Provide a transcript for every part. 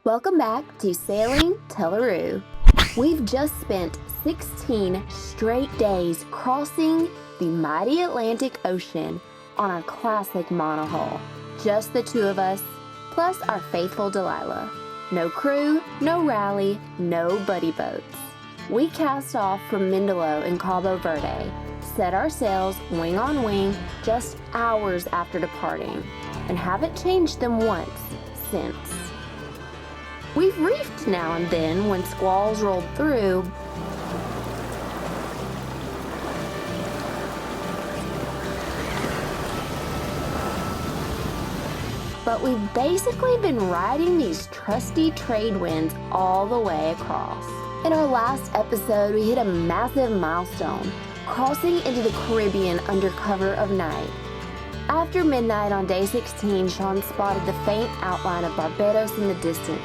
Welcome back to Sailing Teleroo. We've just spent 16 straight days crossing the mighty Atlantic Ocean on our classic monohull. Just the two of us, plus our faithful Delilah. No crew, no rally, no buddy boats. We cast off from Mindelo in Cabo Verde, set our sails wing on wing just hours after departing, and haven't changed them once since. We've reefed now and then when squalls rolled through, but we've basically been riding these trusty trade winds all the way across. In our last episode, we hit a massive milestone, crossing into the Caribbean under cover of night. After midnight on day 16, Sean spotted the faint outline of Barbados in the distance,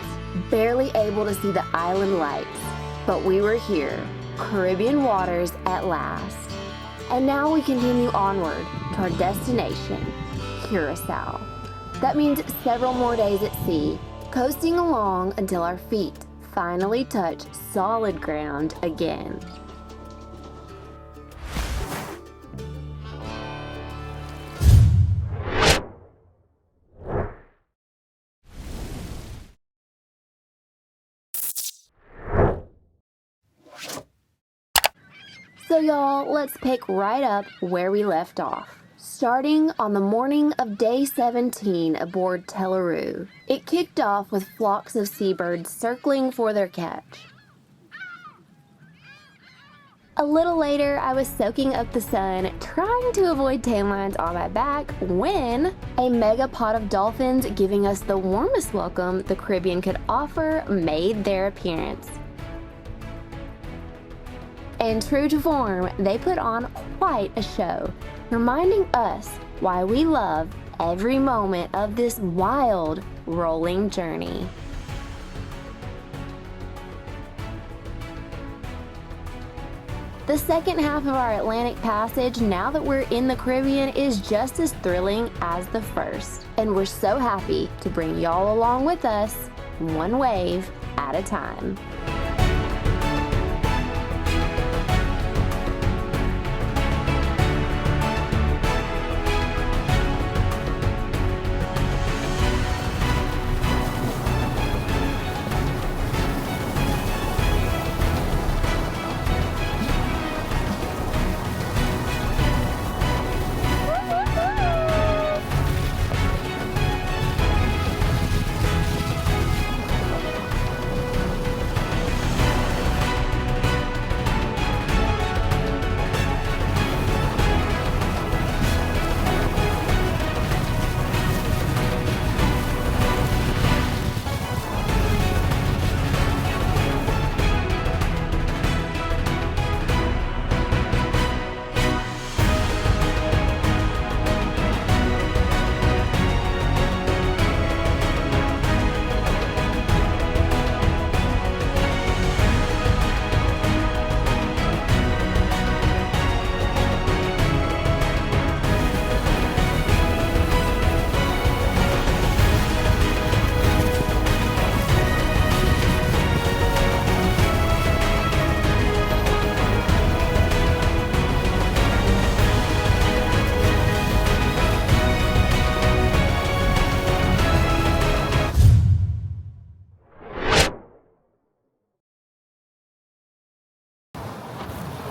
barely able to see the island lights. But we were here, Caribbean waters at last. And now we continue onward to our destination, Curacao. That means several more days at sea, coasting along until our feet finally touch solid ground again. So y'all, let's pick right up where we left off. Starting on the morning of day 17 aboard Teleroo, it kicked off with flocks of seabirds circling for their catch. A little later, I was soaking up the sun, trying to avoid tan lines on my back, when a mega pod of dolphins giving us the warmest welcome the Caribbean could offer made their appearance. And true to form, they put on quite a show, reminding us why we love every moment of this wild, rolling journey. The second half of our Atlantic passage, now that we're in the Caribbean, is just as thrilling as the first. And we're so happy to bring y'all along with us, one wave at a time.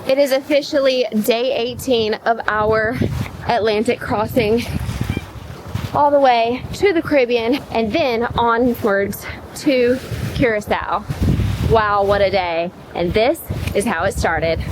It is officially day 18 of our Atlantic crossing, all the way to the Caribbean and then onwards to Curacao. Wow, what a day. And this is how it started.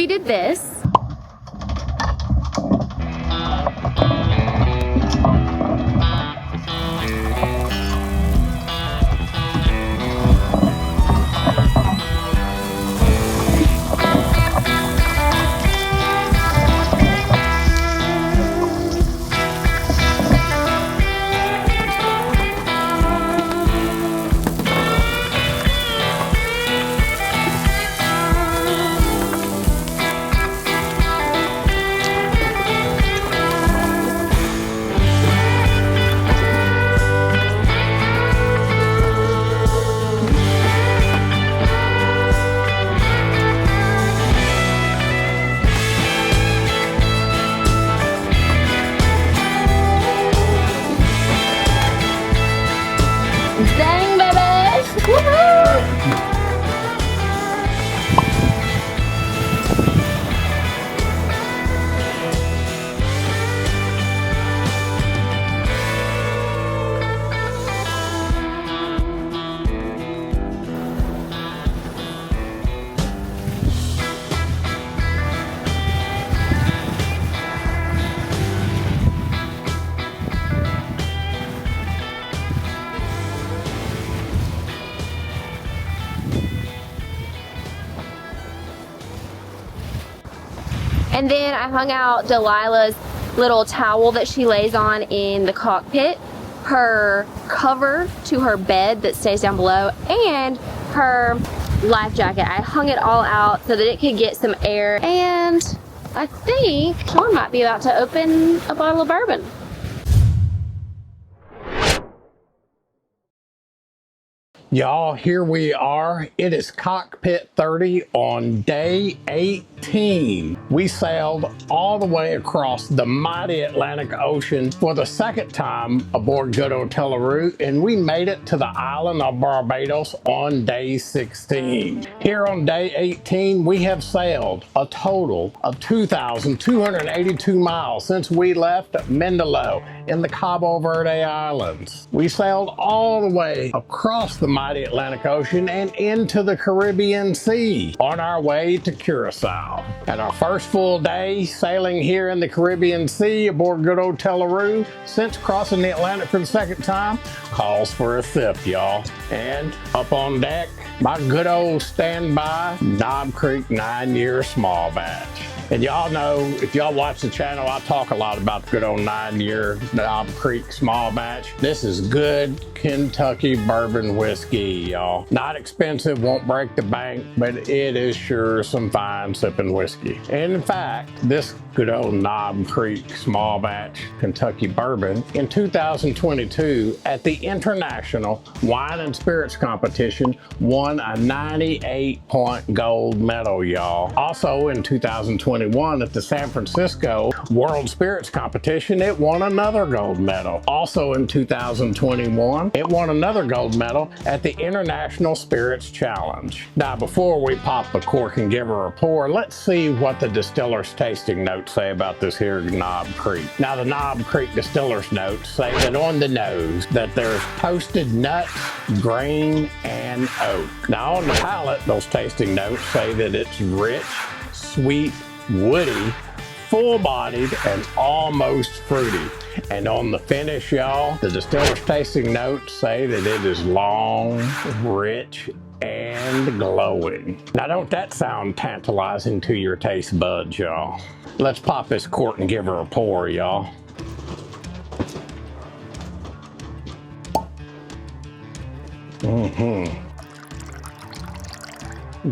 did this. Dang, baby! Woohoo! And then I hung out Delilah's little towel that she lays on in the cockpit, her cover to her bed that stays down below, and her life jacket. I hung it all out so that it could get some air. And I think Sean might be about to open a bottle of bourbon. Y'all, here we are. It is Cockpit 30 on day 18. We sailed all the way across the mighty Atlantic Ocean for the second time aboard good old Delilah, and we made it to the island of Barbados on day 16. Here on day 18, we have sailed a total of 2,282 miles since we left Mindelo in the Cabo Verde Islands. We sailed all the way across the mighty Atlantic Ocean and into the Caribbean Sea on our way to Curacao. And our first full day sailing here in the Caribbean Sea aboard good old Delilah since crossing the Atlantic for the second time calls for a sip, y'all. And up on deck, my good old standby Knob Creek 9-year small batch. And y'all know, if y'all watch the channel, I talk a lot about the good old 9-year Knob Creek small batch. This is good Kentucky bourbon whiskey, y'all. Not expensive, won't break the bank, but it is sure some fine sipping whiskey. And in fact, this good old Knob Creek small batch Kentucky bourbon in 2022 at the International Wine and Spirits Competition won a 98-point gold medal, y'all. Also in 2021 at the San Francisco World Spirits Competition, it won another gold medal. Also in 2021, it won another gold medal at the International Spirits Challenge. Now, before we pop the cork and give her a pour, let's see what the distiller's tasting notes say about this here Knob Creek. Now, the Knob Creek distiller's notes say that on the nose that there's toasted nuts, grain, and oak. Now, on the palate, those tasting notes say that it's rich, sweet, woody, full-bodied, and almost fruity. And on the finish, y'all, the distiller's tasting notes say that it is long, rich, and glowing. Now, don't that sound tantalizing to your taste buds, y'all? Let's pop this cork and give her a pour, y'all.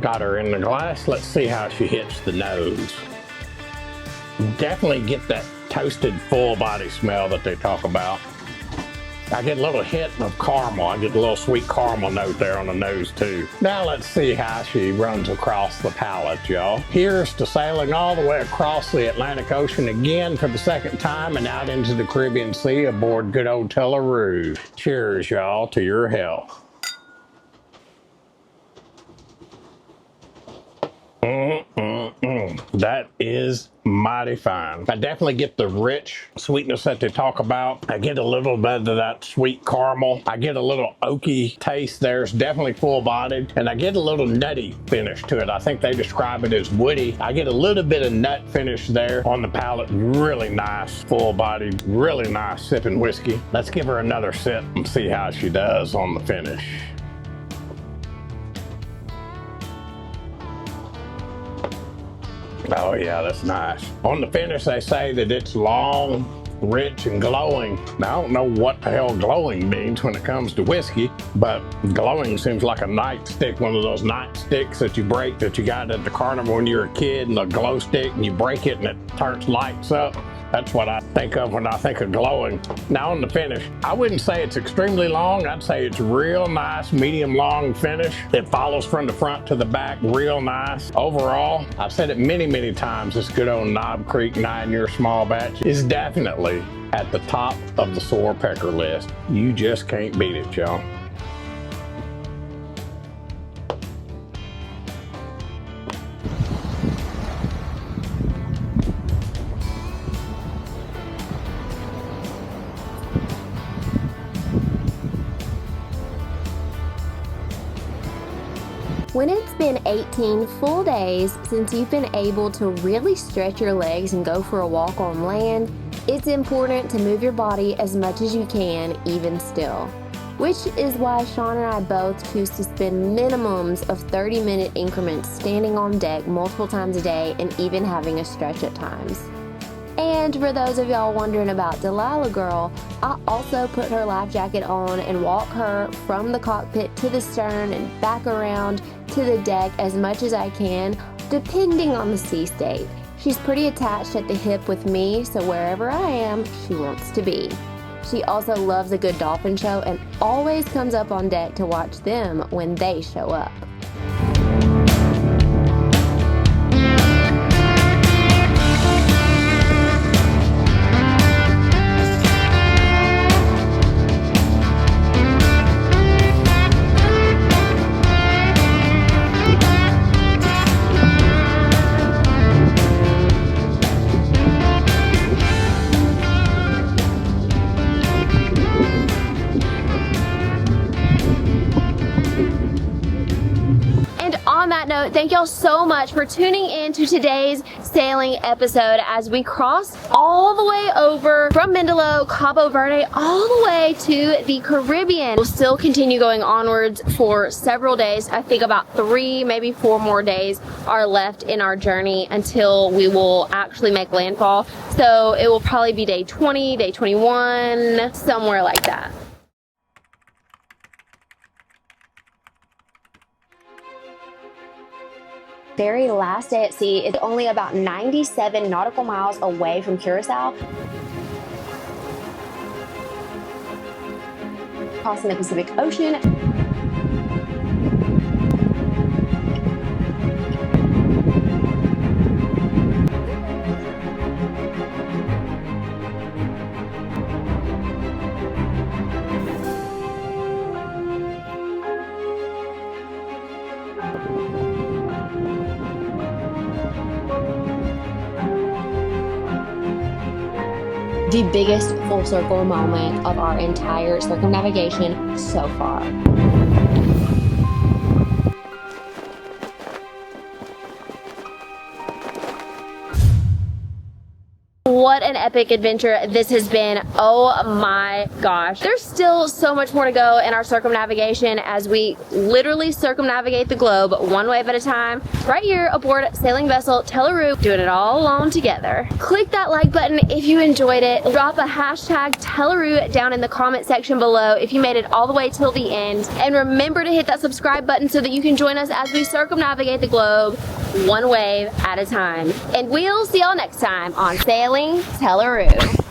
Got her in the glass. Let's see how she hits the nose. Definitely get that toasted full body smell that they talk about. I get a little hint of caramel. I get a little sweet caramel note there on the nose too. Now let's see how she runs across the palate, y'all. Here's to sailing all the way across the Atlantic Ocean again for the second time and out into the Caribbean Sea aboard good old Delilah. Cheers, y'all, to your health. That is mighty fine. I definitely get the rich sweetness that they talk about. I get a little bit of that sweet caramel. I get a little oaky taste there. It's definitely full-bodied. And I get a little nutty finish to it. I think they describe it as woody. I get a little bit of nut finish there on the palate. Really nice, full-bodied, really nice sipping whiskey. Let's give her another sip and see how she does on the finish. Oh yeah, that's nice. On the finish, they say that it's long, rich, and glowing. Now, I don't know what the hell glowing means when it comes to whiskey, but glowing seems like a nightstick, one of those nightsticks that you break that you got at the carnival when you were a kid, and the glow stick, and you break it and it turns lights up. That's what I think of when I think of glowing. Now on the finish, I wouldn't say it's extremely long. I'd say it's real nice, medium long finish. It follows from the front to the back, real nice. Overall, I've said it many, many times, this good old Knob Creek 9-year small batch is definitely at the top of the Soar Pecker list. You just can't beat it, y'all. When it's been 18 full days since you've been able to really stretch your legs and go for a walk on land, it's important to move your body as much as you can, even still. Which is why Sean and I both choose to spend minimums of 30-minute increments standing on deck multiple times a day and even having a stretch at times. And for those of y'all wondering about Delilah Girl, I also put her life jacket on and walk her from the cockpit to the stern and back around to the deck as much as I can, depending on the sea state. She's pretty attached at the hip with me, so wherever I am, she wants to be. She also loves a good dolphin show and always comes up on deck to watch them when they show up. Thank y'all so much for tuning in to today's sailing episode as we cross all the way over from Mindelo, Cabo Verde, all the way to the Caribbean. We'll still continue going onwards for several days. I think about 3, maybe 4 more days are left in our journey until we will actually make landfall. So it will probably be day 20, day 21, somewhere like that. Very last day at sea is only about 97 nautical miles away from Curacao. Crossing the Pacific Ocean. The biggest full circle moment of our entire circumnavigation so far. What an epic adventure this has been. Oh my gosh. There's still so much more to go in our circumnavigation as we literally circumnavigate the globe one wave at a time, right here aboard sailing vessel Teleroo, doing it all alone together. Click that like button if you enjoyed it. Drop a hashtag Teleroo down in the comment section below if you made it all the way till the end. And remember to hit that subscribe button so that you can join us as we circumnavigate the globe one wave at a time. And we'll see y'all next time on Sailing Teleroo.